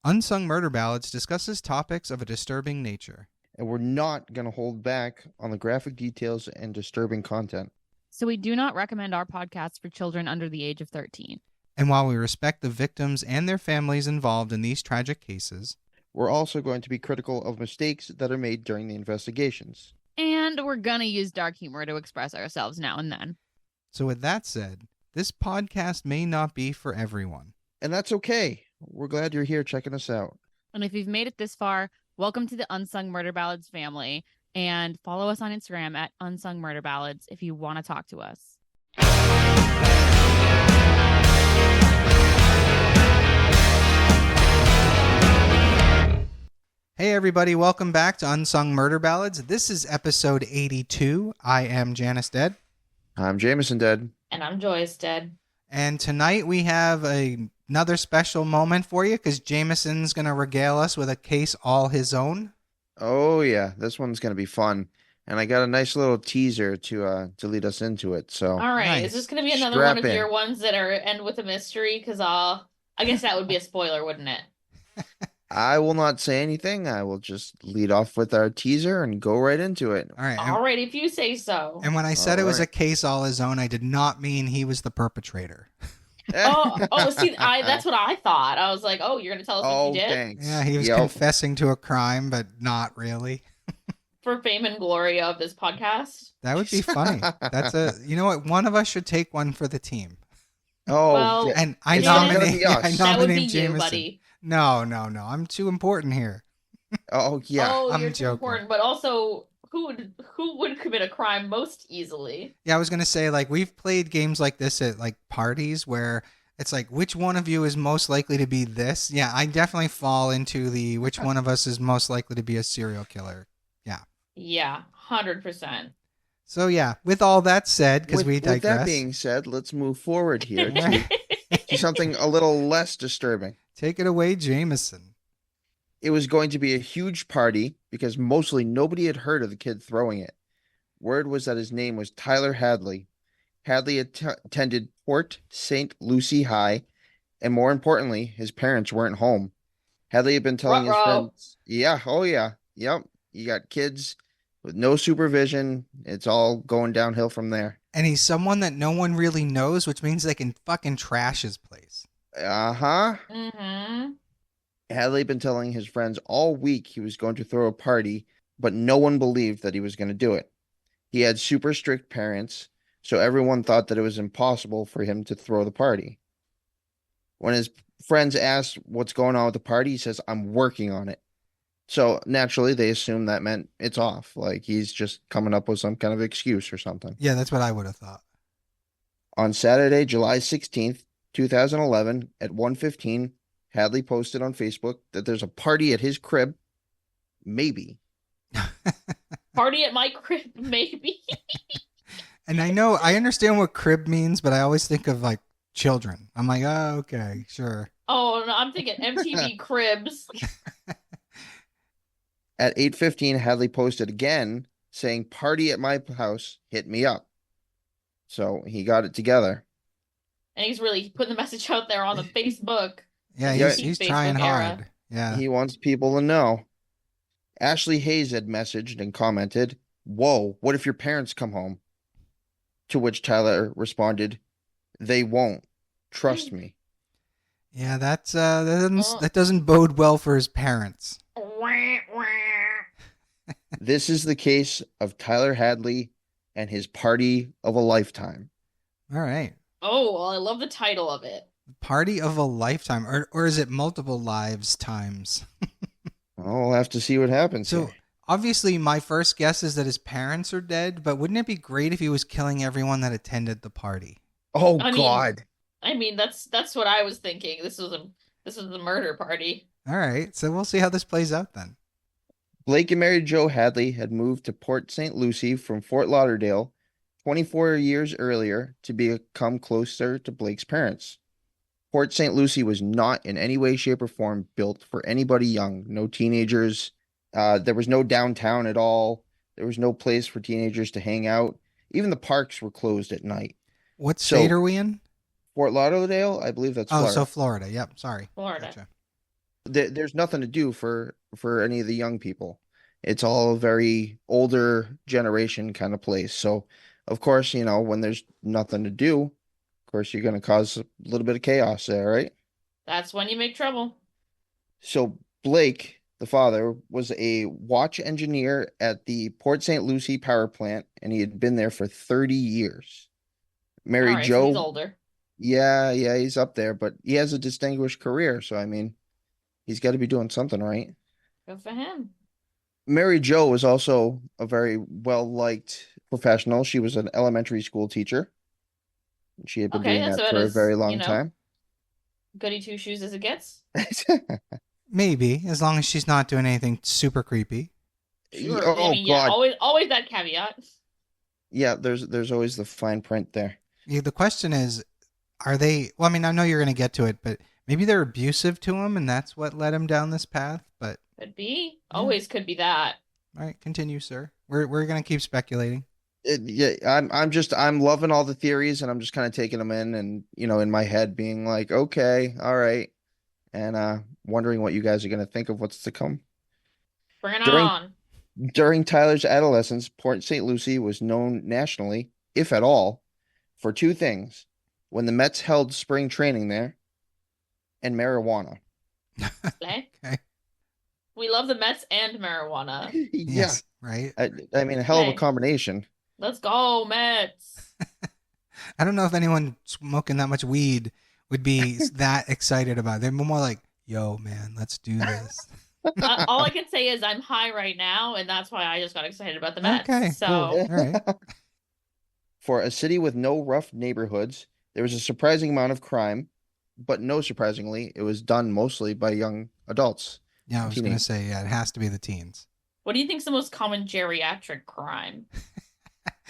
Unsung Murder Ballads discusses topics of a disturbing nature. And we're not going to hold back on the graphic details and disturbing content. So we do not recommend our podcast for children under the age of 13. And while we respect the victims and their families involved in these tragic cases, we're also going to be critical of mistakes that are made during the investigations. And we're going to use dark humor to express ourselves now and then. So with that said, this podcast may not be for everyone. And that's okay. We're glad you're here checking us out. And if you've made it this far, welcome to the Unsung Murder Ballads family. And follow us on Instagram at Unsung Murder Ballads if you want to talk to us. Hey everybody, welcome back to Unsung Murder Ballads. This is episode 82. I am Janice Dead. I'm Jameson Dead. And I'm Joyce Dead. And tonight we have another special moment for you because Jameson's going to regale us with a case all his own. Oh yeah, this one's going to be fun. And I got a nice little teaser to lead us into it. So all right, nice. Is this going to be another one of your ones that are end with a mystery? Because I guess that would be a spoiler, wouldn't it? I will not say anything. I will just lead off with our teaser and go right into it. All right. All right, if you say so. And when I said it was a case all his own, I did not mean he was the perpetrator. See, that's what I thought. I was like, oh, you're going to tell us what you did? Thanks. Yeah, he was confessing to a crime, but not really. For fame and glory of this podcast. That would be funny. You know what? One of us should take one for the team. Oh, well, and I nominate that would be Jameson. You, buddy. No. I'm too important here. Oh, yeah. Oh, I'm you're joking. too important, but also who would commit a crime most easily? Yeah, I was gonna say, like, we've played games like this at like parties where it's like, which one of you is most likely to be this? Yeah, I definitely fall into the which one of us is most likely to be a serial killer. Yeah. Yeah, 100%. So yeah, with all that said, because we digress. With that being said, let's move forward here to something a little less disturbing. Take it away, Jameson. It was going to be a huge party because mostly nobody had heard of the kid throwing it. Word was that his name was Tyler Hadley. Hadley attended Port St. Lucie High, and more importantly, his parents weren't home. Hadley had been telling his friends, yep, you got kids with no supervision. It's all going downhill from there. And he's someone that no one really knows, which means they can fucking trash his place. Uh-huh. Mm-hmm. Hadley had been telling his friends all week he was going to throw a party, but no one believed that he was going to do it. He had super strict parents, so everyone thought that it was impossible for him to throw the party. When his friends asked what's going on with the party, he says, I'm working on it. So naturally, they assumed that meant it's off, like he's just coming up with some kind of excuse or something. Yeah, that's what I would have thought. On Saturday, July 16th, 2011, at 1:15, Hadley posted on Facebook that there's a party at his crib. Maybe. Party at my crib, maybe. And I understand what crib means, but I always think of like children. I'm like, oh, okay, sure. Oh, no, I'm thinking MTV Cribs. At 8:15, Hadley posted again saying, party at my house, hit me up. So he got it together. And he's really putting the message out there on the Facebook. Yeah, he's trying hard. Yeah. He wants people to know. Ashley Hayes had messaged and commented, whoa, what if your parents come home? To which Tyler responded, they won't. Trust me. Yeah, that doesn't bode well for his parents. This is the case of Tyler Hadley and his party of a lifetime. All right. Oh, well, I love the title of it. Party of a lifetime, or is it multiple lives times? I'll have to see what happens. So here. Obviously my first guess is that his parents are dead, but wouldn't it be great if he was killing everyone that attended the party? Oh, God. I mean, that's what I was thinking. This was the murder party. All right, so we'll see how this plays out then. Blake and Mary Jo Hadley had moved to Port St. Lucie from Fort Lauderdale 24 years earlier to become closer to Blake's parents. Port St. Lucie was not in any way, shape, or form built for anybody young. No teenagers. There was no downtown at all. There was no place for teenagers to hang out. Even the parks were closed at night. What state are we in? Fort Lauderdale? I believe that's Florida. Oh, so Florida. Yep, sorry. Florida. Gotcha. there's nothing to do for any of the young people. It's all a very older generation kind of place. So, of course, when there's nothing to do, of course, you're going to cause a little bit of chaos there, right? That's when you make trouble. So Blake, the father, was a watch engineer at the Port St. Lucie power plant, and he had been there for 30 years. All Mary right, so he's Jo, older. yeah, he's up there, but he has a distinguished career. So, I mean, he's got to be doing something right. Good for him. Mary Jo was also a very well-liked professional. She was an elementary school teacher. She had been Okay, doing that's that about for a as, very long time. goody two shoes as it gets. Maybe, as long as she's not doing anything super creepy. Sure. I Oh mean, yeah, God. always that caveat. Yeah, there's always the fine print there. Yeah, the question is, are they? Well, I mean, I know you're going to get to it, but maybe they're abusive to him, and that's what led him down this path. But Could be. Yeah. Always could be that. all right, continue, sir. We're going to keep speculating. Yeah, I'm loving all the theories, and I'm just kind of taking them in, and in my head being like, okay, all right, and wondering what you guys are gonna think of what's to come. Bring it During on. during Tyler's adolescence, Port St. Lucie was known nationally, if at all, for two things: when the Mets held spring training there, and marijuana. Okay. Okay. We love the Mets and marijuana. Yeah, Yes. Right. I mean, a hell of a Okay. combination. Let's go, Mets. I don't know if anyone smoking that much weed would be that excited about it. They're more like, "Yo, man, let's do this." All I can say is I'm high right now, and that's why I just got excited about the Mets. Okay, So, cool. All right. For a city with no rough neighborhoods, there was a surprising amount of crime, but no surprisingly, it was done mostly by young adults. Yeah, I was going to Teenage. say, yeah, it has to be the teens. what do you think is the most common geriatric crime?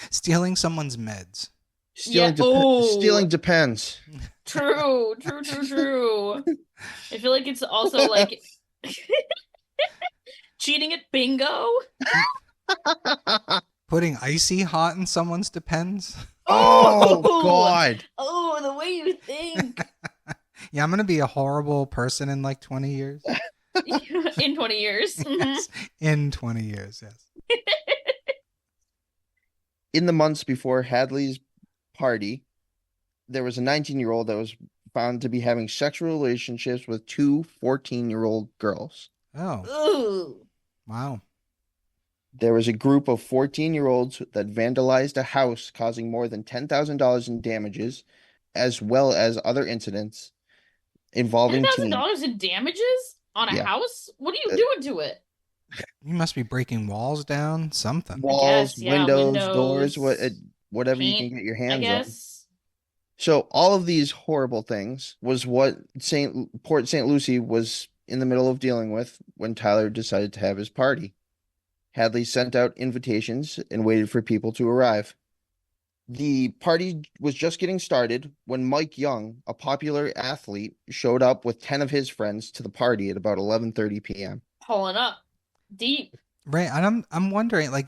Stealing someone's meds. Stealing, Yeah, ooh. stealing depends. True. I feel like it's also like cheating at bingo. Putting icy hot in someone's depends. Oh Ooh. God. Oh, the way you think. Yeah, I'm going to be a horrible person in like 20 years. In 20 years. Mhm. Yes. In 20 years, yes. In the months before Hadley's party, there was a 19-year-old that was found to be having sexual relationships with two 14-year-old girls. Oh, Ooh. wow. There was a group of 14-year-olds that vandalized a house, causing more than $10,000 in damages, as well as other incidents involving teens. $10,000 in damages on a Yeah. house? What are you Uh, doing to it? You must be breaking walls down, something. Walls, guess, yeah, windows, windows, doors, whatever you can paint, get your I hands on. guess. So all of these horrible things was what Port St. Lucie was in the middle of dealing with when Tyler decided to have his party. Hadley sent out invitations and waited for people to arrive. The party was just getting started when Mike Young, a popular athlete, showed up with 10 of his friends to the party at about 11:30 p.m. Pulling up deep. Right, and I'm wondering, like,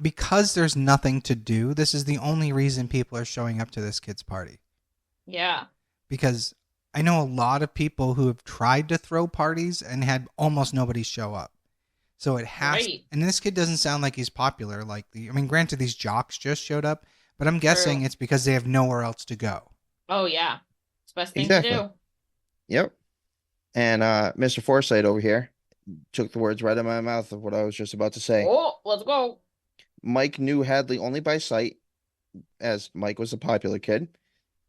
because there's nothing to do, this is the only reason people are showing up to this kid's party. Yeah. Because I know a lot of people who have tried to throw parties and had almost nobody show up. So it has, Right. and this kid doesn't sound like he's popular. Like I mean, granted, these jocks just showed up, but I'm guessing True. it's because they have nowhere else to go. Oh, yeah. It's the best thing Exactly. to do. Yep. And Mr. Forsythe over here took the words right out of my mouth of what I was just about to say. Oh, let's go. Mike knew Hadley only by sight, as Mike was a popular kid.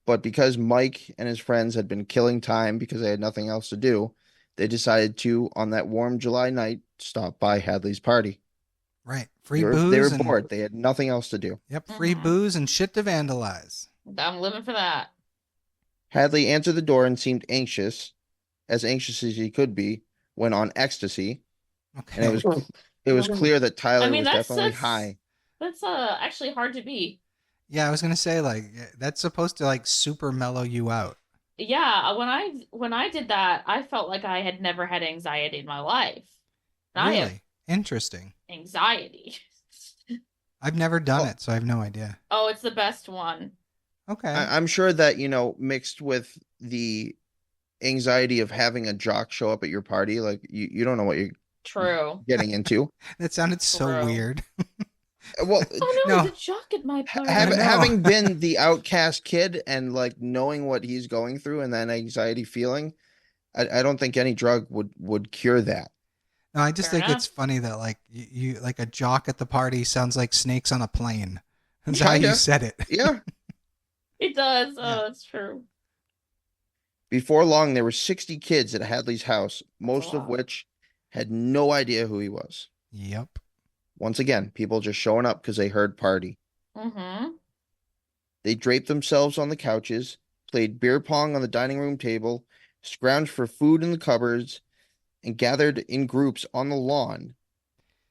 But because Mike and his friends had been killing time because they had nothing else to do, they decided to, on that warm July night, stop by Hadley's party. Right, free They booze were and bored. They had nothing else to do. yep, free Mhm. booze and shit to vandalize. I'm living for that. Hadley answered the door and seemed anxious as he could be, when on ecstasy, and Okay, it was clear that Tyler I mean, was that's definitely high. That's actually hard to be. yeah, I was gonna say like that's supposed to like super mellow you out. Yeah, when I did that, I felt like I had never had anxiety in my life. And I have Really interesting. anxiety. I've never done it, so I have no idea. Oh, it's the best one. Okay, I'm sure that, mixed with the anxiety of having a jock show up at your party. Like you don't know what you're True. getting into. That sounded so True. weird. Well, Oh no, No. the jock at my party. I know. having been the outcast kid and like knowing what he's going through and that anxiety feeling, I don't think any drug would cure that. No, I just Fair think it's enough. funny that like you like a jock at the party sounds like snakes on a plane. That's how you Kinda. said it. Yeah. It does. Yeah. Oh, that's true. Before long, there were 60 kids at Hadley's house, most of lot. which had no idea who he was. Yep. Once again, people just showing up because they heard party. Mm-hmm. They draped themselves on the couches, played beer pong on the dining room table, scrounged for food in the cupboards, and gathered in groups on the lawn.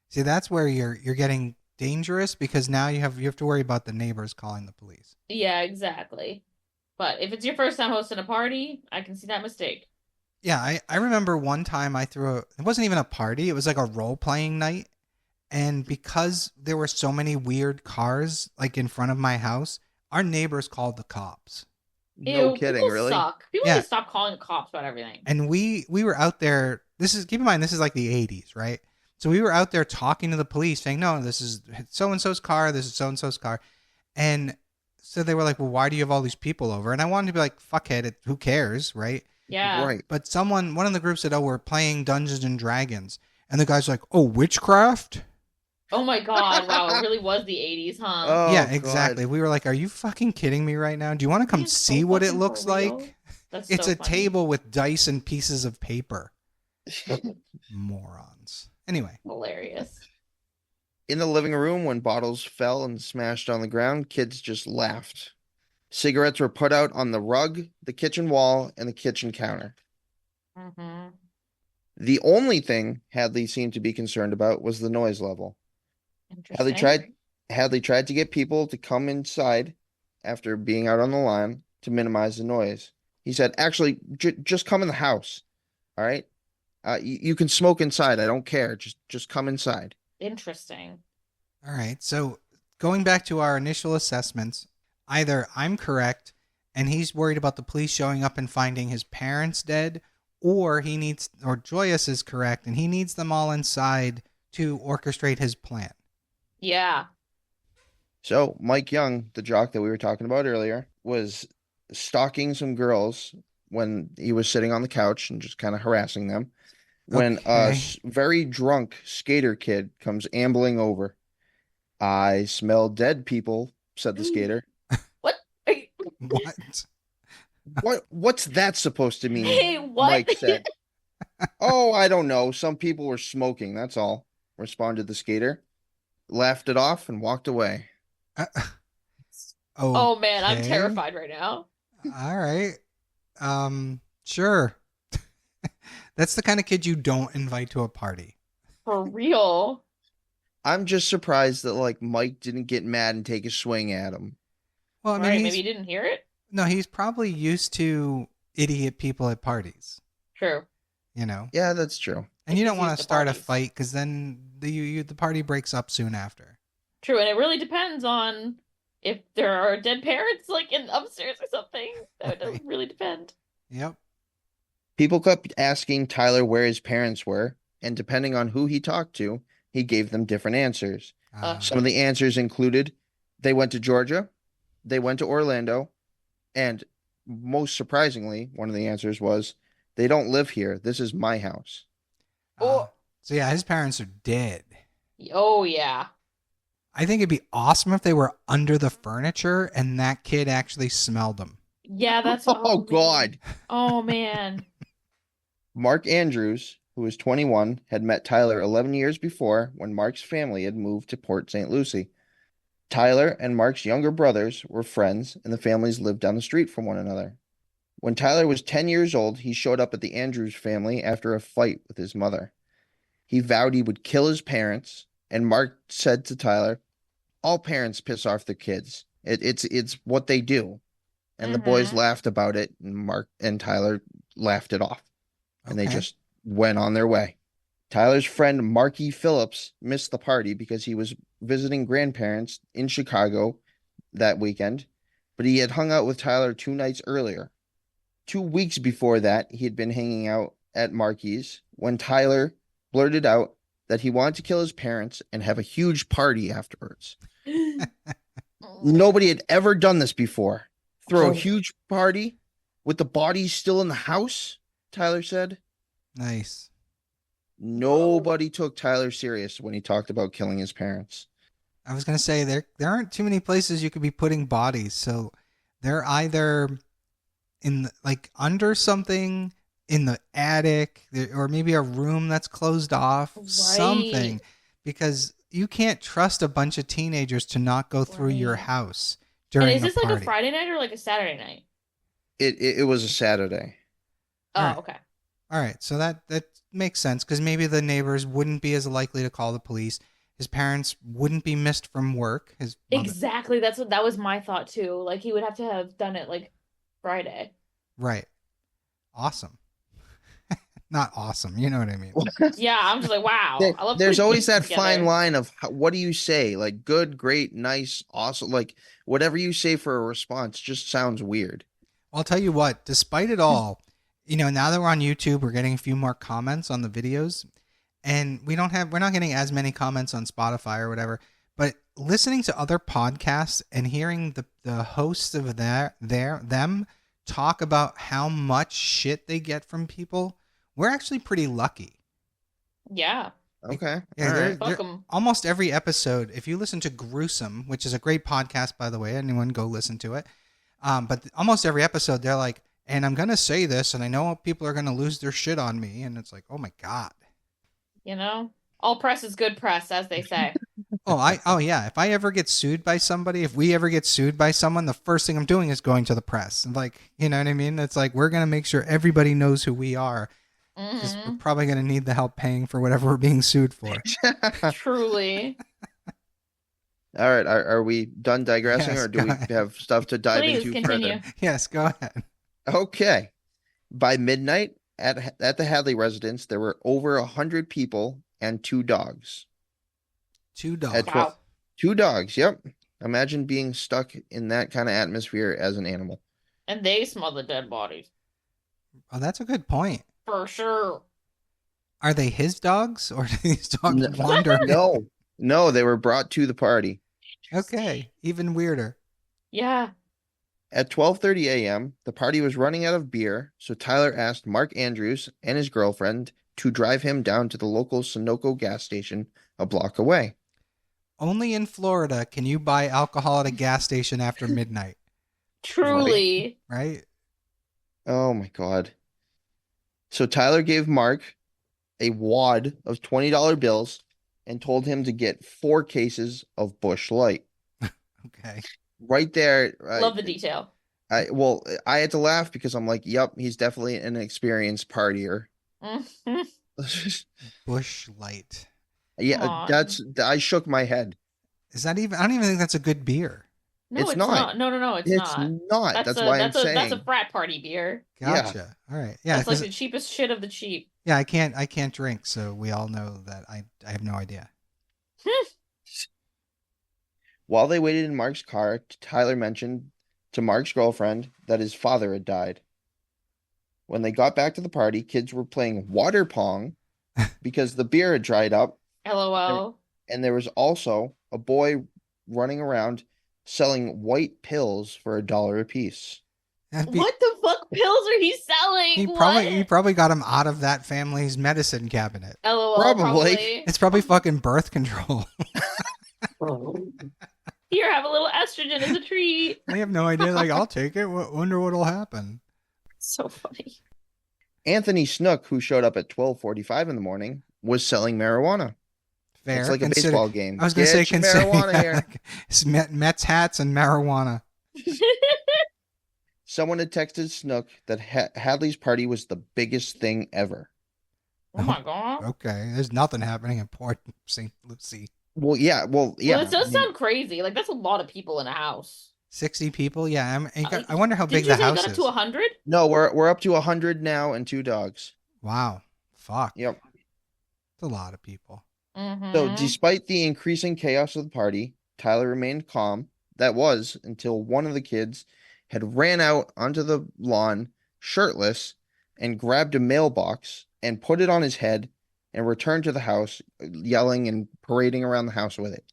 See, that's where you're getting dangerous because now you have to worry about the neighbors calling the police. Yeah, exactly. But if it's your first time hosting a party, I can see that mistake. Yeah, I remember one time it wasn't even a party, it was like a role playing night. And because there were so many weird cars like in front of my house, our neighbors called the cops. No Ew, kidding, people really? suck. People Yeah. need to stop calling the cops about everything. And we were out there. Keep in mind, this is like the 80s, right? So we were out there talking to the police saying, no, this is so-and-so's car. This is so-and-so's car. And so they were like, well, why do you have all these people over? And I wanted to be like, fuckhead, who cares, right? Yeah. Right. But one of the groups said, oh, we're playing Dungeons and Dragons. And the guy's like, oh, witchcraft? Oh my God. Wow. It really was the 80s, huh? Oh, Yeah, God. exactly. We were like, are you fucking kidding me right now? Do you want to come It's so see what it fucking looks for real. like? That's It's so a funny. table with dice and pieces of paper. Morons. Anyway. Hilarious. In the living room, when bottles fell and smashed on the ground, kids just laughed. Cigarettes were put out on the rug, the kitchen wall, and the kitchen counter. Mm-hmm. The only thing Hadley seemed to be concerned about was the noise level. Interesting. Hadley tried to get people to come inside after being out on the line to minimize the noise. He said, actually, just come in the house. All right? You can smoke inside. I don't care. Just come inside. Interesting. All right. So going back to our initial assessments, either I'm correct and he's worried about the police showing up and finding his parents dead, or Joyous is correct and he needs them all inside to orchestrate his plan. Yeah. So Mike Young, the jock that we were talking about earlier, was stalking some girls when he was sitting on the couch and just kind of harassing them. When a Okay. very drunk skater kid comes ambling over. I smell dead people, said the skater. What? What? What's that supposed to mean? Hey, what? Mike said. Oh, I don't know. Some people were smoking, that's all, responded the skater. Laughed it off and walked away. Oh man, I'm Okay. terrified right now. All right. Sure. That's the kind of kid you don't invite to a party. For real. I'm just surprised that like Mike didn't get mad and take a swing at him. Well, I mean, Right, maybe you didn't hear it? no, he's probably used to idiot people at parties, True. you know? Yeah, that's true. And you He's don't want used to to start a parties. fight because then the party breaks up soon after. True, and it really depends on if there are dead parents like in upstairs or something. That would Right. really depend. Yep. People kept asking Tyler where his parents were, and depending on who he talked to, he gave them different answers. Some of the answers included they went to Georgia, they went to Orlando, and most surprisingly, one of the answers was they don't live here. This is my house. So yeah, his parents are dead. Oh yeah. I think it'd be awesome if they were under the furniture and that kid actually smelled them. Yeah, that's Oh, man. God. Oh man. Mark Andrews, who was 21, had met Tyler 11 years before when Mark's family had moved to Port St. Lucie. Tyler and Mark's younger brothers were friends, and the families lived down the street from one another. When Tyler was 10 years old, he showed up at the Andrews family after a fight with his mother. He vowed he would kill his parents, and Mark said to Tyler, all parents piss off their kids. It's what they do. And the boys Mhm. laughed about it, and Mark and Tyler laughed it off. And they Okay. just went on their way. Tyler's friend Marky Phillips missed the party because he was visiting grandparents in Chicago that weekend, but he had hung out with Tyler 2 nights earlier. 2 weeks before that, he had been hanging out at Marky's when Tyler blurted out that he wanted to kill his parents and have a huge party afterwards. Nobody had ever done this before. Throw a huge party with the bodies still in the house, Tyler said. Nice. Nobody took Tyler serious when he talked about killing his parents. I was gonna say there aren't too many places you could be putting bodies, so they're either in like under something in the attic, or maybe a room that's closed off, something, because you can't trust a bunch of teenagers to not go through your house during And is this a party. like a Friday night or like a Saturday night? It was a Saturday. Oh, All right. okay. All right, so that makes sense because maybe the neighbors wouldn't be as likely to call the police. His parents wouldn't be missed from work. His mother, Exactly. That was my thought too. Like he would have to have done it like Friday. right? Awesome. Not awesome. You know what I mean? Yeah, I'm just like, wow. I love There's putting always things that fine together. line of what do you say? Like good, great, nice, awesome. Like whatever you say for a response just sounds weird. I'll tell you what, despite it all, now that we're on YouTube, we're getting a few more comments on the videos, and we're not getting as many comments on Spotify or whatever, but listening to other podcasts and hearing the hosts of them talk about how much shit they get from people, we're actually pretty lucky. Yeah. Okay. Yeah, All right. Fuck 'em. almost every episode, if you listen to Gruesome, which is a great podcast, by the way, anyone go listen to it. But almost every episode, they're like, and I'm going to say this, and I know people are going to lose their shit on me. And it's like, oh my God. All press is good press, as they say. Oh yeah. If I ever get sued by somebody, if we ever get sued by someone, the first thing I'm doing is going to the press. And like, you know what I mean? It's like, we're going to make sure everybody knows who we are. Because we're probably going to need the help paying for whatever we're being sued for. Truly. All right. Are we done digressing, Yes, or do go we ahead. have stuff to dive Please into continue. further? Yes, go ahead. Okay. By midnight at the Hadley residence, there were over 100 people and 2 dogs. 2 dogs. At Wow. 2 dogs. Yep. Imagine being stuck in that kind of atmosphere as an animal. And they smell the dead bodies. Oh, that's a good point. For sure. Are they his dogs or do these dogs No. wander? No, they were brought to the party. Okay, even weirder. Yeah. At 12:30 a.m., the party was running out of beer, so Tyler asked Mark Andrews and his girlfriend to drive him down to the local Sunoco gas station a block away. Only in Florida can you buy alcohol at a gas station after midnight, Truly. right? Oh my God. So Tyler gave Mark a wad of $20 bills and told him to get 4 cases of Busch Light. Okay. Right there. Love the detail. I had to laugh because I'm like, yep, he's definitely an experienced partier. Mhm. Busch Light. Yeah, Aw. I shook my head. Is that even? I don't even think that's a good beer. No, It's it's not. not. No, it's not. not. That's why I'm saying. That's a frat party beer. Yeah. Gotcha. All right. Yeah. That's like 'cause- the cheapest shit of the cheap. yeah. I can't drink, so we all know that. I have no idea. While they waited in Mark's car, Tyler mentioned to Mark's girlfriend that his father had died. When they got back to the party, kids were playing water pong because the beer had dried up, LOL. and there was also a boy running around selling white pills for $1 a piece. That'd be- What the fuck pills are he selling? He What? probably got him out of that family's medicine cabinet. LOL. Probably. It's probably fucking birth control. Here, have a little estrogen as a treat. I have no idea. Like, I'll take it. Wonder what'll happen. So funny. Anthony Snook, who showed up at 12:45 in the morning, was selling marijuana. Fair. It's like a Consider- baseball game. I was going to say, Get your consider marijuana here. it's Mets hats and marijuana. Someone had texted Snook that Hadley's party was the biggest thing ever. Oh my god. Okay, there's nothing happening in Port St. Lucie. Well, yeah. Well, it I does mean, sound crazy. Like that's a lot of people in a house. 60 people. Yeah, Uh, I wonder how big Did you the say it house got up is. to 100? No, we're up to 100 now and 2 dogs. Wow, fuck. Yep. It's a lot of people. So despite the increasing chaos of the party, Tyler remained calm. That was until one of the kids had ran out onto the lawn, shirtless, and grabbed a mailbox and put it on his head and returned to the house, yelling and parading around the house with it.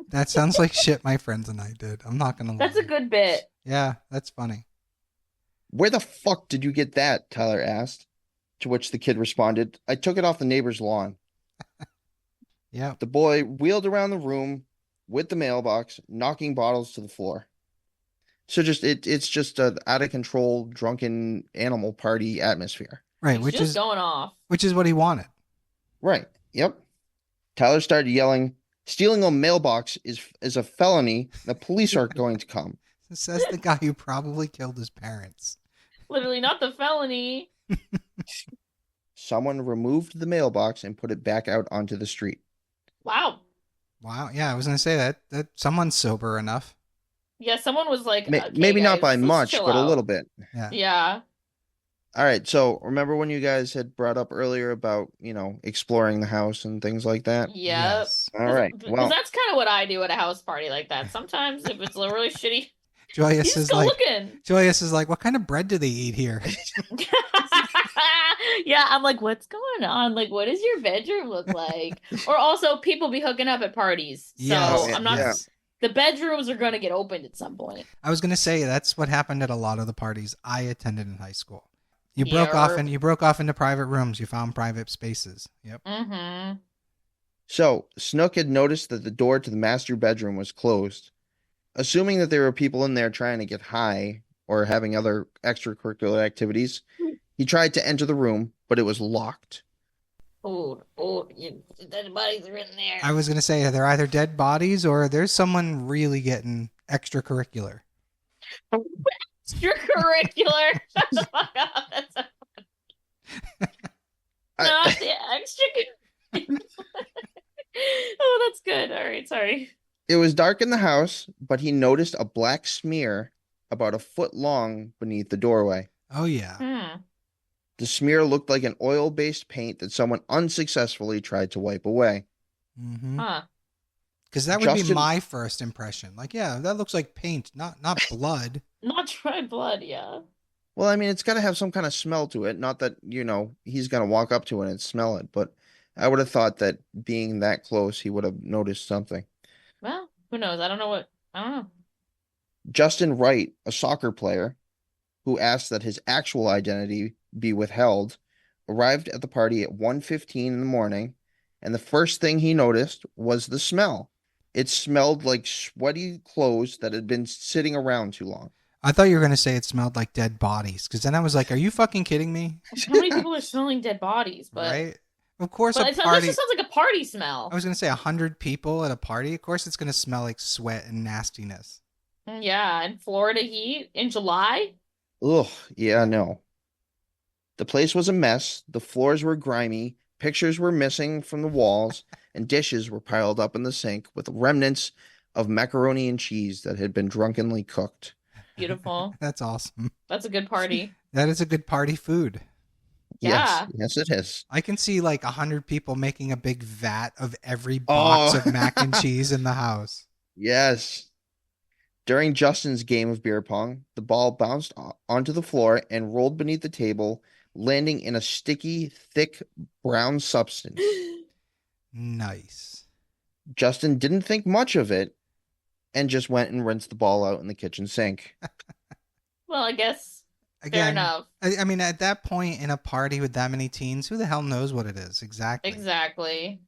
That sounds like shit my friends and I did. I'm not going to lie. That's a good bit. Yeah, that's funny. Where the fuck did you get that? Tyler asked. To which the kid responded, I took it off the neighbor's lawn. Yeah. The boy wheeled around the room with the mailbox, knocking bottles to the floor. So it's just a out of control drunken animal party atmosphere. Right, He's just going off. which is what he wanted. Right. Yep. Tyler started yelling, stealing a mailbox is a felony. The police are going to come. Says the guy who probably killed his parents. Literally, not the felony. Someone removed the mailbox and put it back out onto the street. Wow. Wow. Yeah, I was going to say that someone's sober enough. Yeah, someone was like, okay, Maybe not guys, by let's much, chill but a out. little bit. Yeah. Yeah. All right. So remember when you guys had brought up earlier about, exploring the house and things like that? Yep. Yes. All right. Because Well, that's kind of what I do at a house party like that. Sometimes if it's a really shitty, you Joyous just is go like, looking. what kind of bread do they eat here? Yeah, I'm like, what's going on? Like, what does your bedroom look like? Or also, people be hooking up at parties. So Yes, I'm not. yes. The bedrooms are going to get opened at some point. I was going to say that's what happened at a lot of the parties I attended in high school. You Yeah, broke off into private rooms. You found private spaces. Yep. Mm-hmm. so Snook had noticed that the door to the master bedroom was closed. Assuming that there were people in there trying to get high or having other extracurricular activities, he tried to enter the room, but it was locked. Oh, dead bodies are in there. I was going to say they're either dead bodies or there's someone really getting extracurricular. Extracurricular. Shut the fuck up. That's so not the extra. Oh, that's good. All right, sorry. It was dark in the house, but he noticed a black smear about a foot long beneath the doorway. Oh, yeah. Hmm. The smear looked like an oil-based paint that someone unsuccessfully tried to wipe away. Mm-hmm. Huh. Because that would be Justin- my first impression. Like, yeah, that looks like paint, not blood. Not dried blood, yeah. Well, I mean, it's got to have some kind of smell to it. Not that, he's going to walk up to it and smell it, but I would have thought that being that close, he would have noticed something. Well, who knows? I don't know. Justin Wright, a soccer player who asked that his actual identity be withheld, arrived at the party at 1:15 in the morning, and the first thing he noticed was the smell. It smelled like sweaty clothes that had been sitting around too long. I thought you were going to say it smelled like dead bodies. Because then I was like, are you fucking kidding me? How many people are smelling dead bodies? But Right? Of course, but a that party. just sounds like a party smell. I was going to say 100 people at a party. Of course, it's going to smell like sweat and nastiness. Yeah, in Florida heat in July. Ugh, yeah, no. The place was a mess. The floors were grimy. Pictures were missing from the walls, and dishes were piled up in the sink with remnants of macaroni and cheese that had been drunkenly cooked. Beautiful. That's awesome. That's a good party. That is a good party food. Yeah. Yes, it is. I can see like 100 people making a big vat of every box Oh. of mac and cheese in the house. Yes. During Justin's game of beer pong, the ball bounced onto the floor and rolled beneath the table, landing in a sticky, thick brown substance. Nice. Justin didn't think much of it and just went and rinsed the ball out in the kitchen sink. Well, I guess fair Again, enough. I mean, at that point in a party with that many teens, who the hell knows what it is? Exactly. Exactly.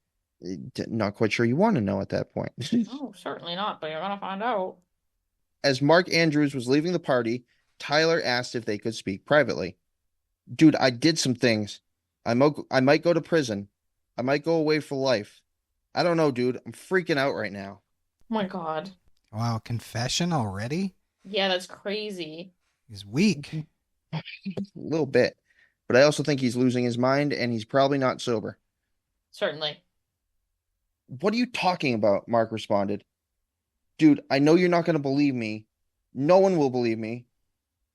Not quite sure you want to know at that point. Oh, certainly not, but you're gonna find out. As Mark Andrews was leaving the party, Tyler asked if they could speak privately. Dude, I did some things. I might go to prison. I might go away for life. I don't know, dude. I'm freaking out right now. Oh my God. Wow, confession already? Yeah, that's crazy. He's weak. A little bit. But I also think he's losing his mind and he's probably not sober. Certainly. What are you talking about? Mark responded. Dude, I know you're not going to believe me. No one will believe me.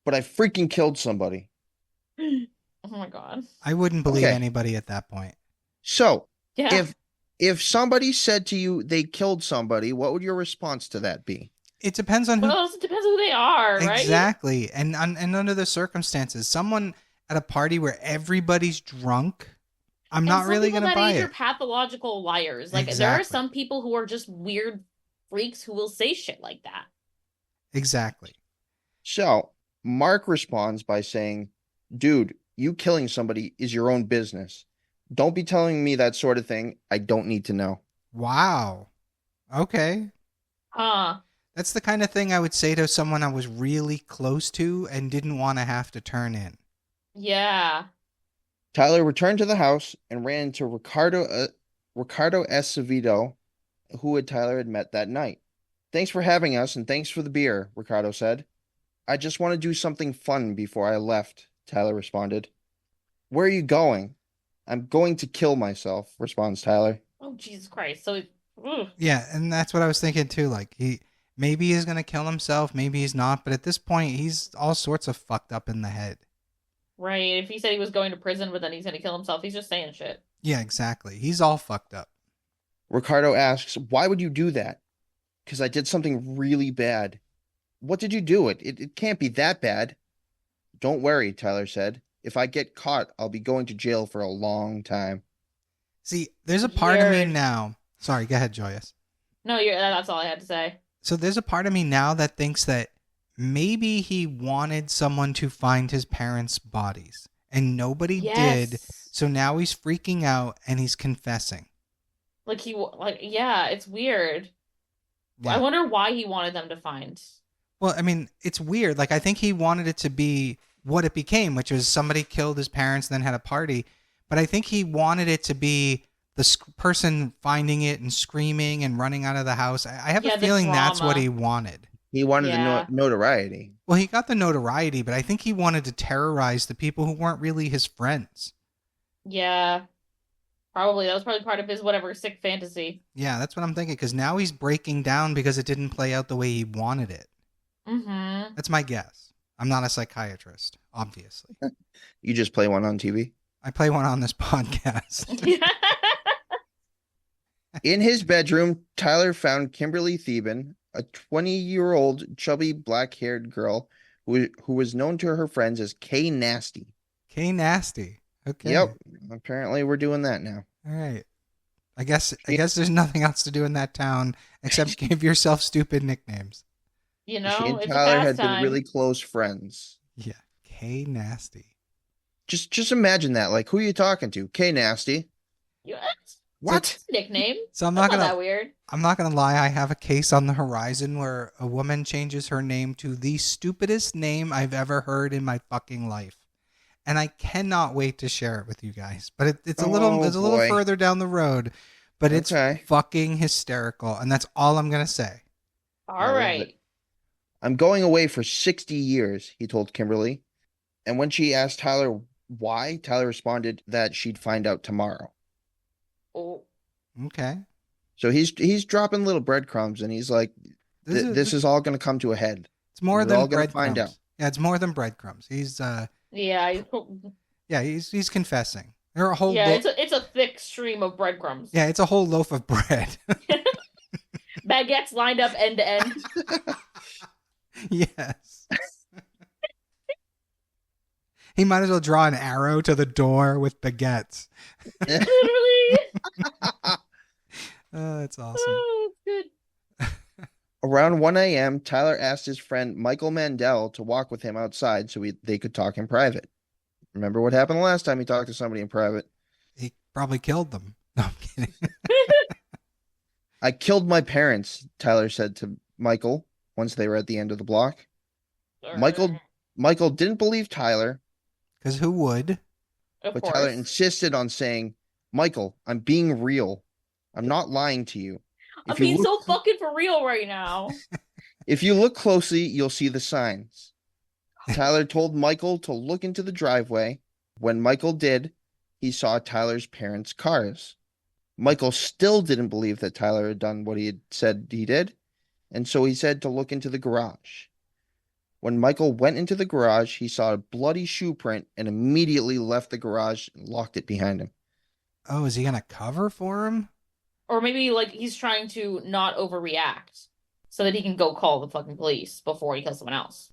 But I freaking killed somebody. Oh my God. I wouldn't believe Okay. anybody at that point. So, Yeah. if somebody said to you they killed somebody, what would your response to that be? It depends on who. Well, it depends who they are, right? Exactly. And under the circumstances, someone at a party where everybody's drunk, I'm And not some really people going to that buy age are it. pathological liars. Like there are Exactly. some people who are just weird freaks who will say shit like that. Exactly. So Mark responds by saying, dude, you killing somebody is your own business. Don't be telling me that sort of thing. I don't need to know. Wow. Okay. Huh. That's the kind of thing I would say to someone I was really close to and didn't want to have to turn in. Yeah. Tyler returned to the house and ran into Ricardo Acevedo, who Tyler had met that night. Thanks for having us and thanks for the beer, Ricardo said. I just want to do something fun before I left, Tyler responded. Where are you going? I'm going to kill myself, responds Tyler. Oh, Jesus Christ. So, ugh. Yeah, and that's what I was thinking too. Like maybe he's gonna kill himself, maybe he's not, but at this point he's all sorts of fucked up in the head. Right. If he said he was going to prison, but then he's going to kill himself, he's just saying shit. Yeah, exactly. He's all fucked up. Ricardo asks, why would you do that? Because I did something really bad. What did you do? It can't be that bad. Don't worry, Tyler said. If I get caught, I'll be going to jail for a long time. See, there's a part of me Weird. now. Sorry, go ahead, Joyous. No, that's all I had to say. So there's a part of me now that thinks that maybe he wanted someone to find his parents' bodies and nobody did. Yes. So now he's freaking out and he's confessing. Yeah, it's weird. Yeah. I wonder why he wanted them to find. Well, I mean, it's weird. Like, I think he wanted it to be what it became, which was somebody killed his parents and then had a party. But I think he wanted it to be the person finding it and screaming and running out of the house. I have Yeah, a the feeling that's drama. what he wanted. He wanted Yeah. the notoriety. Well, he got the notoriety, but I think he wanted to terrorize the people who weren't really his friends. Yeah. Probably. That was probably part of his whatever sick fantasy. Yeah, that's what I'm thinking. Because now he's breaking down because it didn't play out the way he wanted it. Mm-hmm. That's my guess. I'm not a psychiatrist, obviously. You just play one on TV. I play one on this podcast. In his bedroom, Tyler found Kimberly Theben, a 20-year-old chubby black-haired girl who was known to her friends as K Nasty. K Nasty. Okay. Yep. Apparently we're doing that now. All right. I guess there's nothing else to do in that town except give yourself stupid nicknames. You She know, and it's a Tyler had been pastime. really close friends. Yeah. K Nasty. Just imagine that. Like, who are you talking to? K Nasty. What? That's a nickname. So I'm That's not not that gonna weird. I'm not gonna lie, I have a case on the horizon where a woman changes her name to the stupidest name I've ever heard in my fucking life. And I cannot wait to share it with you guys. But it's a little boy. further down the road. But it's Okay. fucking hysterical, and that's all I'm gonna say. All love right. it. I'm going away for 60 years, he told Kimberly. And when she asked Tyler why, Tyler responded that she'd find out tomorrow. Oh, Okay. So he's dropping little breadcrumbs, and he's like, "This is all going to come to a head." It's more We're than all gonna find breadcrumbs. out. Yeah, it's more than breadcrumbs. He's yeah. he's confessing. There are a whole Yeah, lo- it's a thick stream of breadcrumbs. yeah, it's a whole loaf of bread. Baguettes lined up end to end. Yes. He might as well draw an arrow to the door with baguettes. Literally. Oh, that's awesome. Oh, it's good. Around 1 a.m., Tyler asked his friend Michael Mandel to walk with him outside so they could talk in private. Remember what happened the last time he talked to somebody in private? He probably killed them. No, I'm kidding. I killed my parents, Tyler said to Michael once they were at the end of the block. Michael didn't believe Tyler, Because who would? Of but course. Tyler insisted on saying, Michael, I'm being real. I'm not lying to you. I'm If you being look- so fucking for real right now. If you look closely, you'll see the signs. Tyler told Michael to look into the driveway. When Michael did, he saw Tyler's parents' cars. Michael still didn't believe that Tyler had done what he had said he did, and so he said to look into the garage. When Michael went into the garage, he saw a bloody shoe print and immediately left the garage and locked it behind him. Oh, is he gonna cover for him? Or maybe like he's trying to not overreact. so that he can go call the fucking police before he kills someone else.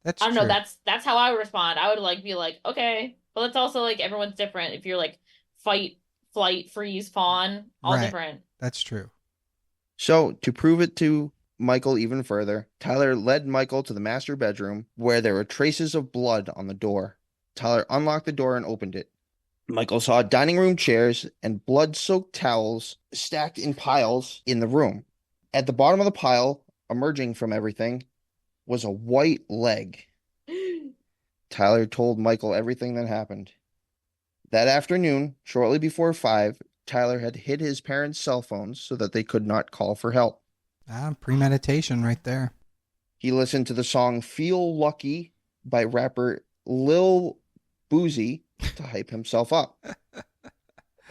That's I don't know. true. That's how I would respond. I would like be like, okay, but it's also like everyone's different. If you're like fight, flight, freeze, fawn, all Right. different. That's true. So, to prove it to Michael even further, Tyler led Michael to the master bedroom where there were traces of blood on the door. Tyler unlocked the door and opened it. Michael saw dining room chairs and blood-soaked towels stacked in piles in the room. At the bottom of the pile, emerging from everything, was a white leg. Tyler told Michael everything that happened. That afternoon, shortly before 5, Tyler had hid his parents' cell phones so that they could not call for help. Premeditation right there. He listened to the song Feel Lucky by rapper Lil Boozy to hype himself up.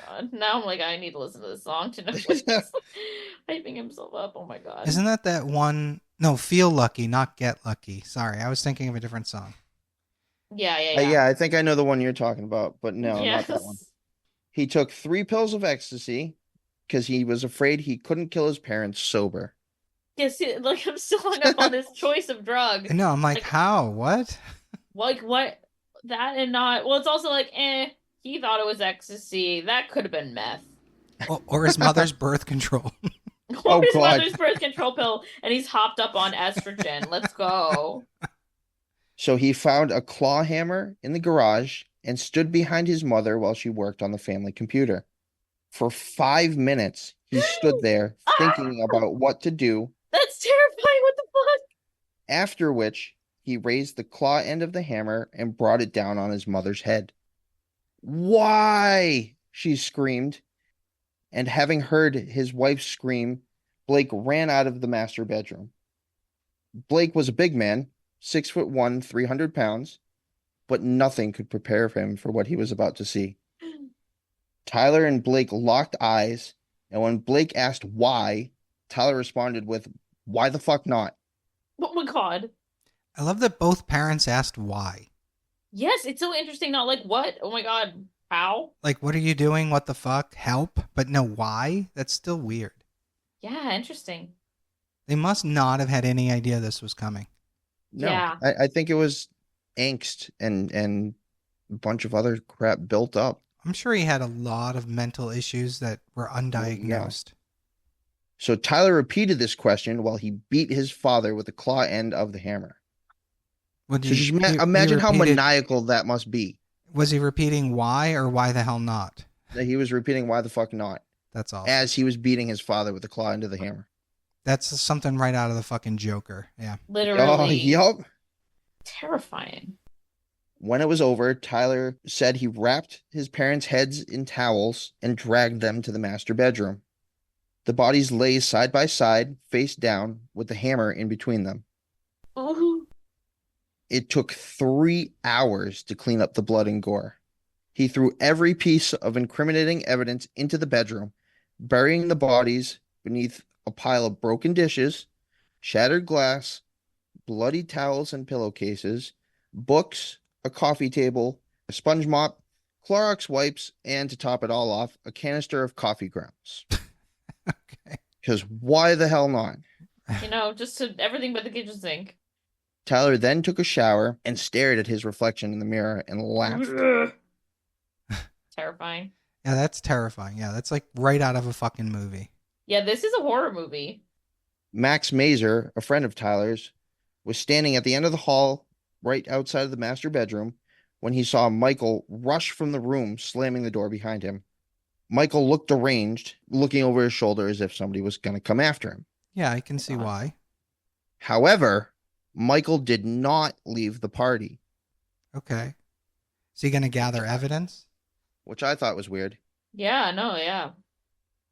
God, now I'm like, I need to listen to this song to know what he's hyping himself up. Oh my God. Isn't that one? No, Feel Lucky, not Get Lucky. Sorry, I was thinking of a different song. Yeah. I think I know the one you're talking about, but no, not that one. Yes. He took 3 pills of ecstasy because he was afraid he couldn't kill his parents sober. Yes, like I'm still hung up on this choice of drug. No, I'm like, Like- how? What? Like what? That and not. Well, it's also like, he thought it was ecstasy. That could have been meth. Or his mother's birth control. Or Oh, his God. mother's birth control pill, and he's hopped up on estrogen. Let's go. So he found a claw hammer in the garage and stood behind his mother while she worked on the family computer. For 5 minutes, he stood there thinking about what to do, That's terrifying. What the fuck? after which he raised the claw end of the hammer and brought it down on his mother's head. "Why?" she screamed. And having heard his wife scream, Blake ran out of the master bedroom. Blake was a big man, 6'1", 300 pounds, but nothing could prepare him for what he was about to see. Tyler and Blake locked eyes, and when Blake asked why, Tyler responded with, "Why the fuck not?" Oh my God. I love that both parents asked why. Yes, it's so interesting. Not like what? Oh my God. How? Like, what are you doing? What the fuck? Help? But no, why? That's still weird. Yeah, interesting. They must not have had any idea this was coming. No, Yeah. I think it was angst and a bunch of other crap built up. I'm sure he had a lot of mental issues that were undiagnosed. So Tyler repeated this question while he beat his father with the claw end of the hammer. Would So you- just he imagine how repeated- maniacal that must be. Was he repeating why or why the hell not? That he was repeating "why the fuck not" That's all. as he was beating his father with the claw end of the hammer. That's something right out of the fucking Joker. Yeah. Literally. Oh, yup. Terrifying. When it was over, Tyler said he wrapped his parents' heads in towels and dragged them to the master bedroom. The bodies lay side by side, face down, with the hammer in between them. Oh. It took 3 hours to clean up the blood and gore. He threw every piece of incriminating evidence into the bedroom, burying the bodies beneath a pile of broken dishes, shattered glass, bloody towels and pillowcases, books, a coffee table, a sponge mop, Clorox wipes, and to top it all off, a canister of coffee grounds. Okay. Because why the hell not? Just to everything but the kitchen sink. Tyler then took a shower and stared at his reflection in the mirror and laughed. Terrifying. Yeah, that's terrifying. Yeah, that's like right out of a fucking movie. Yeah, this is a horror movie. Max Mazer, a friend of Tyler's, was standing at the end of the hall right outside of the master bedroom when he saw Michael rush from the room, slamming the door behind him. Michael looked deranged, looking over his shoulder as if somebody was going to come after him. Yeah, I can see God. why. However, Michael did not leave the party, Okay. Is he going to gather evidence? which I thought was weird. Yeah, no, yeah.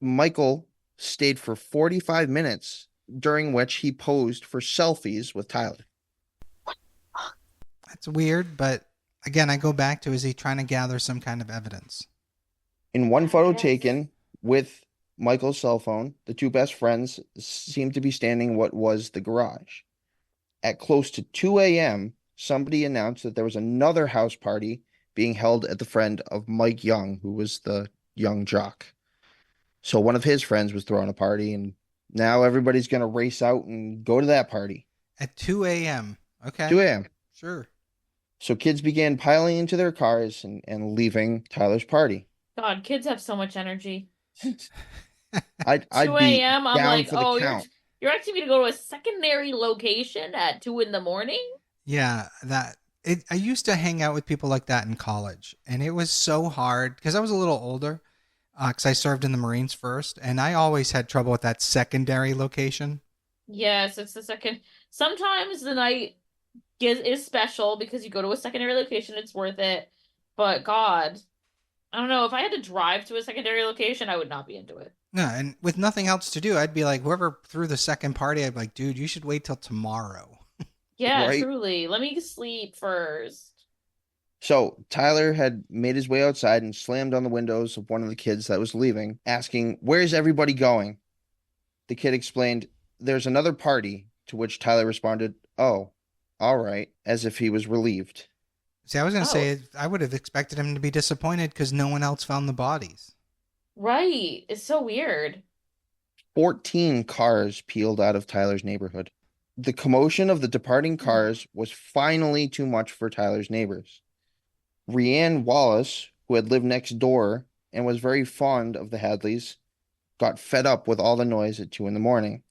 Michael stayed for 45 minutes, during which he posed for selfies with Tyler. That's weird, but again, I go back to, is he trying to gather some kind of evidence? In one photo Yes. taken with Michael's cell phone, the two best friends seemed to be standing in what was the garage. At close to 2 a.m., somebody announced that there was another house party being held at the friend of Mike Young, who was the young jock. So one of his friends was throwing a party, and Now everybody's going to race out and go to that party. At 2 a.m. Okay. 2 a.m. Sure. So kids began piling into their cars and leaving Tyler's party. God, kids have so much energy. I'd 2 be a.m. I'm down like, for the oh, count. you're asking me to go to a secondary location at 2 in the morning? Yeah, I used to hang out with people like that in college, and it was so hard because I was a little older, because I served in the Marines first, and I always had trouble with that secondary location. Yes, it's the second. Sometimes the night is special because you go to a secondary location, it's worth it. But God, I don't know. If I had to drive to a secondary location, I would not be into it. No, and with nothing else to do, I'd be like, whoever threw the second party, I'd be like, dude, you should wait till tomorrow. Yeah, Right? truly. Let me sleep first. So Tyler had made his way outside and slammed on the windows of one of the kids that was leaving, asking, "Where's everybody going?" The kid explained, "There's another party," to which Tyler responded, "Oh, all right," as if he was relieved. See, I was going to Oh, say, I would have expected him to be disappointed because no one else found the bodies. right. It's so weird. 14 cars peeled out of Tyler's neighborhood. The commotion of the departing cars was finally too much for Tyler's neighbors. Rianne Wallace, who had lived next door and was very fond of the Hadleys, got fed up with all the noise at 2 in the morning.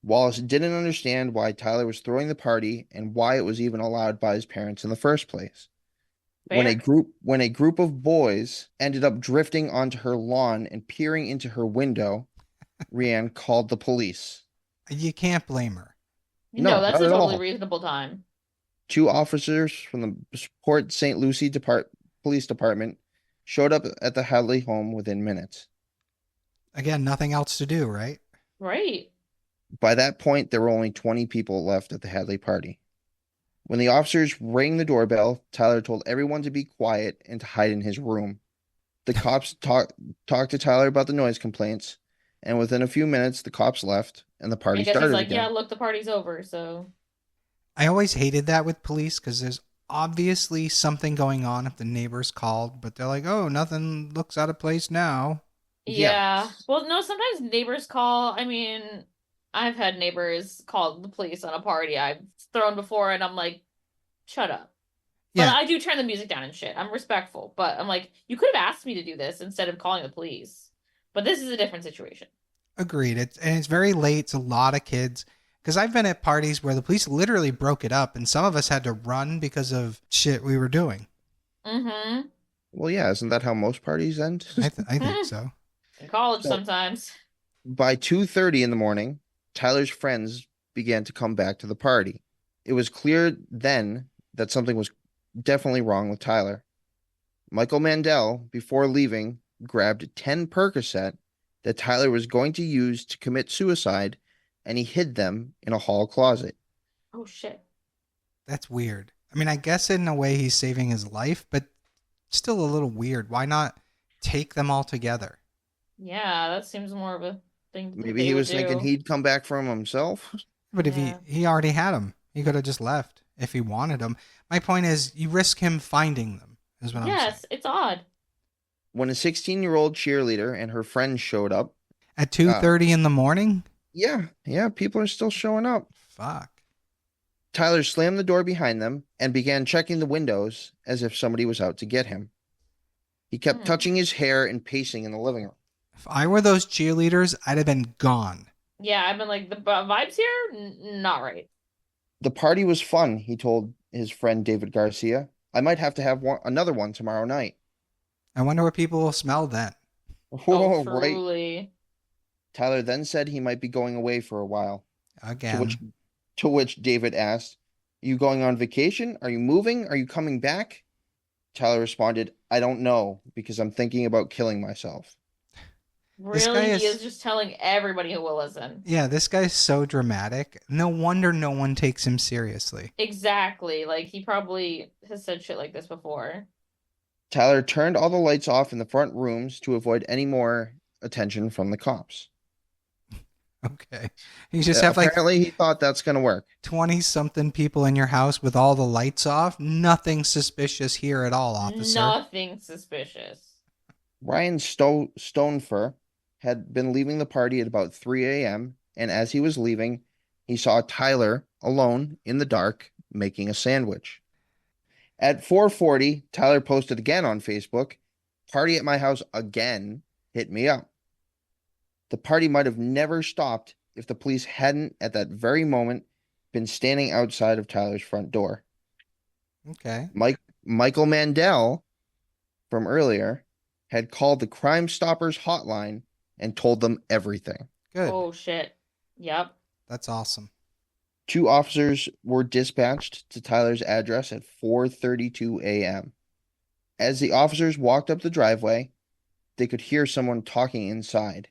Wallace didn't understand why Tyler was throwing the party and why it was even allowed by his parents in the first place. When a Fair. group of boys ended up drifting onto her lawn and peering into her window, Rianne called the police. You can't blame her. No, No, that's not a at totally all. reasonable time. 2 officers from the Port St. Lucie Police Department showed up at the Hadley home within minutes. Again, nothing else to do, right? Right. By that point, there were only 20 people left at the Hadley party. When the officers rang the doorbell, Tyler told everyone to be quiet and to hide in his room. The cops talked to Tyler about the noise complaints, and within a few minutes, the cops left and the I party guess he's started like, yeah, again. look, the party's over. So, I always hated that with police because there's obviously something going on if the neighbors called, but they're like, oh, nothing looks out of place now. Yeah, yeah. Well, no, sometimes neighbors call. I mean, I've had neighbors call the police on a party I've thrown before, and I'm like, shut up. But Yeah, I do turn the music down and shit. I'm respectful, but I'm like, you could have asked me to do this instead of calling the police. But this is a different situation. agreed. And it's very late. It's a lot of kids. Because I've been at parties where the police literally broke it up, and some of us had to run because of shit we were doing. Mm-hmm. well, yeah, isn't that how most parties end? I think so. In college So, sometimes. by 2:30 in the morning, Tyler's friends began to come back to the party. It was clear then that something was definitely wrong with Tyler. Michael Mandel, before leaving, grabbed 10 Percocet that Tyler was going to use to commit suicide, and he hid them in a hall closet. Oh shit. That's weird. I mean, I guess in a way he's saving his life, but still a little weird. Why not take them all together? Yeah, that seems more of a thing that Maybe they he would was thinking do. he'd come back from himself. But if Yeah. he already had them, he could have just left if he wanted them. My point is, you risk him finding them, is what I'm saying. Yes, it's odd. When a 16-year-old cheerleader and her friends showed up, At 2:30 in the morning? yeah, people are still showing up. Fuck. Tyler slammed the door behind them and began checking the windows as if somebody was out to get him. He kept Hmm. touching his hair and pacing in the living room. If I were those cheerleaders, I'd have been gone. Yeah, I've been like, the vibes here, not right. The party was fun, he told his friend David Garcia. I might have to have another one tomorrow night. I wonder what people will smell then. Oh, Oh, right. truly. Tyler then said he might be going away for a while, to Again. which David asked, "You going on vacation? Are you moving? Are you coming back?" Tyler responded, "I don't know because I'm thinking about killing myself." This Really, guy he is- is just telling everybody who will listen. Yeah, this guy's so dramatic. No wonder no one takes him seriously. Exactly. Like, he probably has said shit like this before. Tyler turned all the lights off in the front rooms to avoid any more attention from the cops. Okay. You just have like Apparently, he thought that's going to work. 20 something people in your house with all the lights off. Nothing suspicious here at all, officer. Nothing suspicious. Ryan Stonefur had been leaving the party at about 3 a.m. and as he was leaving, he saw Tyler alone in the dark making a sandwich. At 4:40, Tyler posted again on Facebook, "Party at my house again, hit me up." The party might have never stopped if the police hadn't, at that very moment, been standing outside of Tyler's front door. Okay. Michael Mandel, from earlier, had called the Crime Stoppers hotline and told them everything. Good. Oh shit. Yep. That's awesome. 2 officers were dispatched to Tyler's address at 4:32 a.m. As the officers walked up the driveway, they could hear someone talking inside.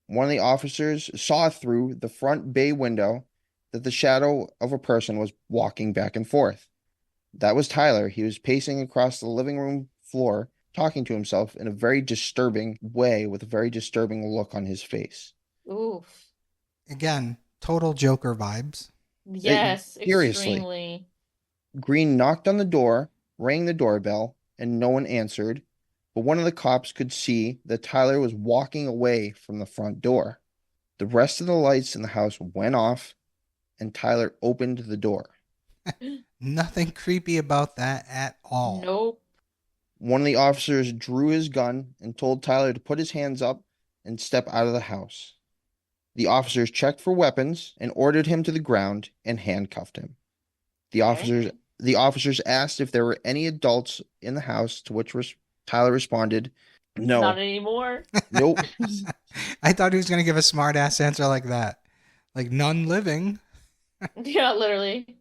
One of the officers saw through the front bay window that the shadow of a person was walking back and forth. That was Tyler. He was pacing across the living room floor, talking to himself in a very disturbing way with a very disturbing look on his face. Oof. Again, total Joker vibes. Yes, seriously. extremely. Green knocked on the door, rang the doorbell, and no one answered, but one of the cops could see that Tyler was walking away from the front door. The rest of the lights in the house went off, and Tyler opened the door. Nothing creepy about that at all. Nope. One of the officers drew his gun and told Tyler to put his hands up and step out of the house. The officers checked for weapons and ordered him to the ground and handcuffed him. The officers asked if there were any adults in the house, to which Tyler responded, "No." Not anymore. Nope. I thought he was going to give a smart ass answer like that. Like, none living. Yeah, literally.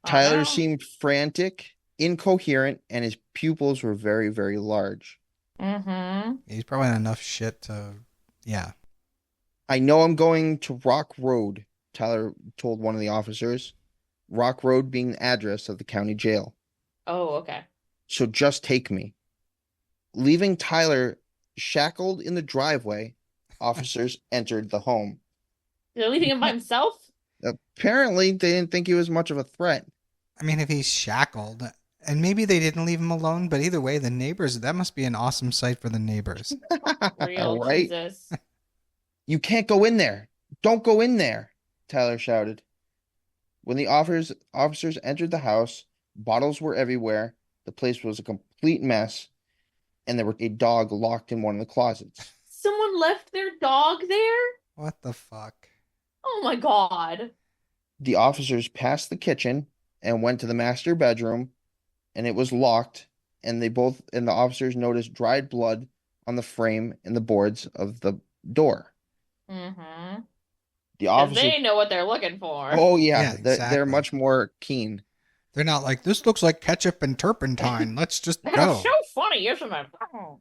Tyler Wow. seemed frantic, incoherent, and his pupils were very, very large. Mm-hmm. He's probably had enough shit to, yeah. "I know I'm going to Rock Road," Tyler told one of the officers. Rock Road being the address of the county jail. Oh, okay. "So just take me." Leaving Tyler shackled in the driveway, officers entered the home. They're leaving him by himself? Apparently, they didn't think he was much of a threat. I mean, if he's shackled, and maybe they didn't leave him alone, but either way, the neighbors, that must be an awesome sight for the neighbors. Real Right? Jesus. "You can't go in there. Don't go in there," Tyler shouted. When the officers entered the house, bottles were everywhere. The place was a complete mess, and there was a dog locked in one of the closets. Someone left their dog there? What the fuck? Oh my God. The officers passed the kitchen and went to the master bedroom, and it was locked, and the officers noticed dried blood on the frame and the boards of the door. Mm-hmm. The 'Cause officers, they know what they're looking for. oh yeah, Yeah, they're exactly. much more keen. They're not like, this looks like ketchup and turpentine. Let's just That's go. so funny, isn't it? Oh.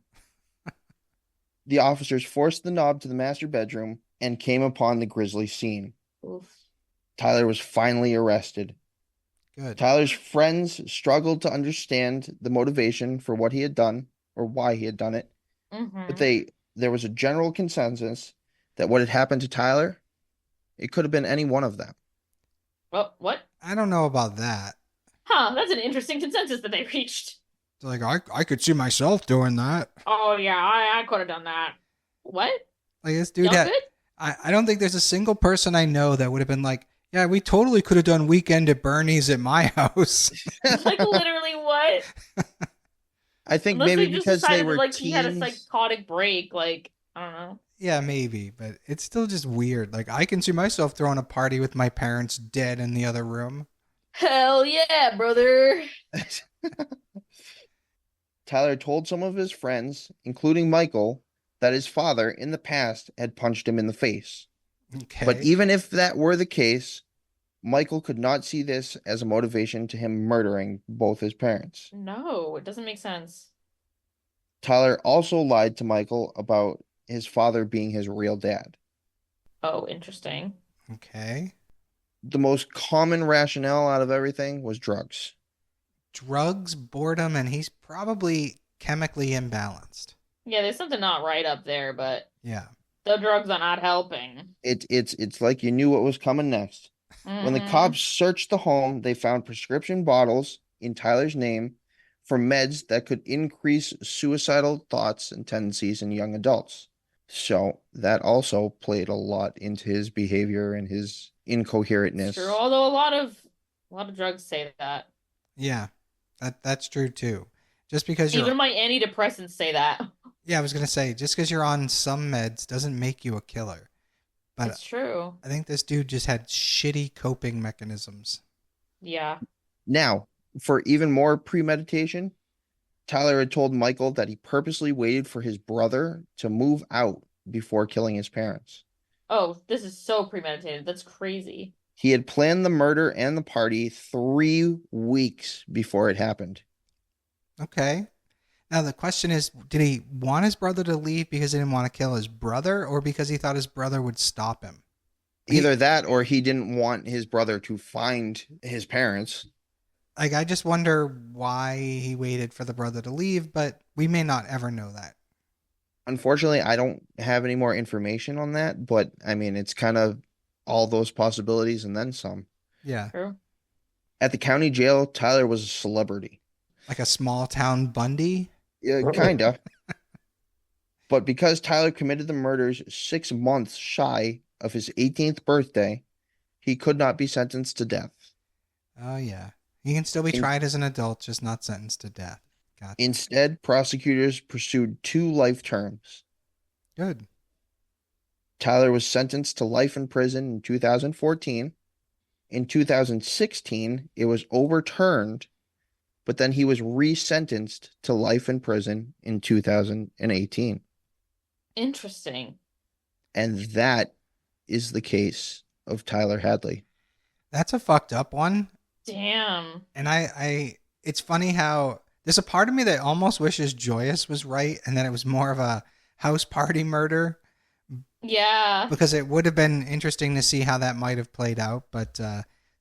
The officers forced the knob to the master bedroom and came upon the grisly scene. Oof. Tyler was finally arrested. Good. Tyler's friends struggled to understand the motivation for what he had done or why he had done it, Mm-hmm. but there was a general consensus that what had happened to Tyler, it could have been any one of them. Oh, what? I don't know about that. Huh, that's an interesting consensus that they reached. It's like, I could see myself doing that. Oh, yeah, I could have done that. What? Like, this dude Y'all had, good? I don't think there's a single person I know that would have been like, yeah, we totally could have done Weekend at Bernie's at my house. Like, literally what? I think Unless maybe they just because they decided were like he had a teens. psychotic break, like, I don't know. Yeah, maybe, but it's still just weird. Like, I can see myself throwing a party with my parents dead in the other room. Hell yeah, brother. Tyler told some of his friends, including Michael, that his father in the past had punched him in the face. Okay. But even if that were the case, Michael could not see this as a motivation to him murdering both his parents. No, it doesn't make sense. Tyler also lied to Michael about his father being his real dad. Oh, interesting. Okay. The most common rationale out of everything was drugs. Drugs, boredom, and he's probably chemically imbalanced. Yeah, there's something not right up there, but Yeah. the drugs are not helping. It's like you knew what was coming next. When the Mhm. cops searched the home, they found prescription bottles in Tyler's name for meds that could increase suicidal thoughts and tendencies in young adults. So that also played a lot into his behavior and his It's incoherentness. true. Although a lot of drugs say that. Yeah, that's true too. Just because you're Even my antidepressants say that. Yeah, I was gonna say, just because you're on some meds doesn't make you a killer. But It's true. I think this dude just had shitty coping mechanisms. Yeah. Now, for even more premeditation, Tyler had told Michael that he purposely waited for his brother to move out before killing his parents. Oh, this is so premeditated. That's crazy. He had planned the murder and the party 3 weeks before it happened. Okay. Now the question is, did he want his brother to leave because he didn't want to kill his brother, or because he thought his brother would stop him? Either that or he didn't want his brother to find his parents. Like, I just wonder why he waited for the brother to leave, but we may not ever know that. Unfortunately, I don't have any more information on that, but I mean, it's kind of all those possibilities and then some. Yeah. True. At the county jail, Tyler was a celebrity. Like a small town Bundy? Yeah, kind of. But because Tyler committed the murders 6 months shy of his 18th birthday, he could not be sentenced to death. Oh, yeah. He can still be tried as an adult, just not sentenced to death. Gotcha. Instead, prosecutors pursued 2 life terms. Good. Tyler was sentenced to life in prison in 2014. In 2016, it was overturned, but then he was resentenced to life in prison in 2018. Interesting. And that is the case of Tyler Hadley. That's a fucked up one. Damn. And it's funny how there's a part of me that almost wishes Joyous was right and that it was more of a house party murder, Yeah. because it would have been interesting to see how that might have played out, but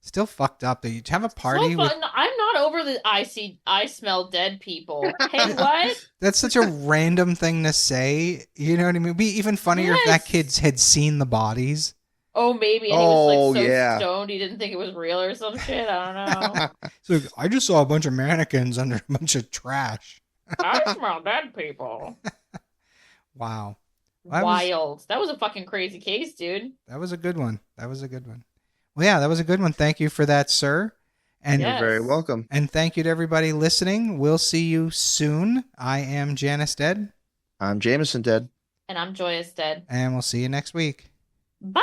still fucked up that you have a party So with fun. I'm not over the I smell dead people. Hey, what? that's such a random thing to say. You know what I mean? It'd be even funnier if that Yes. kid had seen the bodies. Oh, maybe. And he was Oh, like so yeah. stoned he didn't think it was real or some shit. I don't know. So I just saw a bunch of mannequins under a bunch of trash. I smell dead people. Wow. Wild. That was a fucking crazy case, dude. That was a good one. Well, yeah, that was a good one. Thank you for that, sir. And Yes. You're very welcome. And thank you to everybody listening. We'll see you soon. I am Janice Dead, I'm Jameson dead. And I'm Joyous dead. and we'll see you next week. Bye.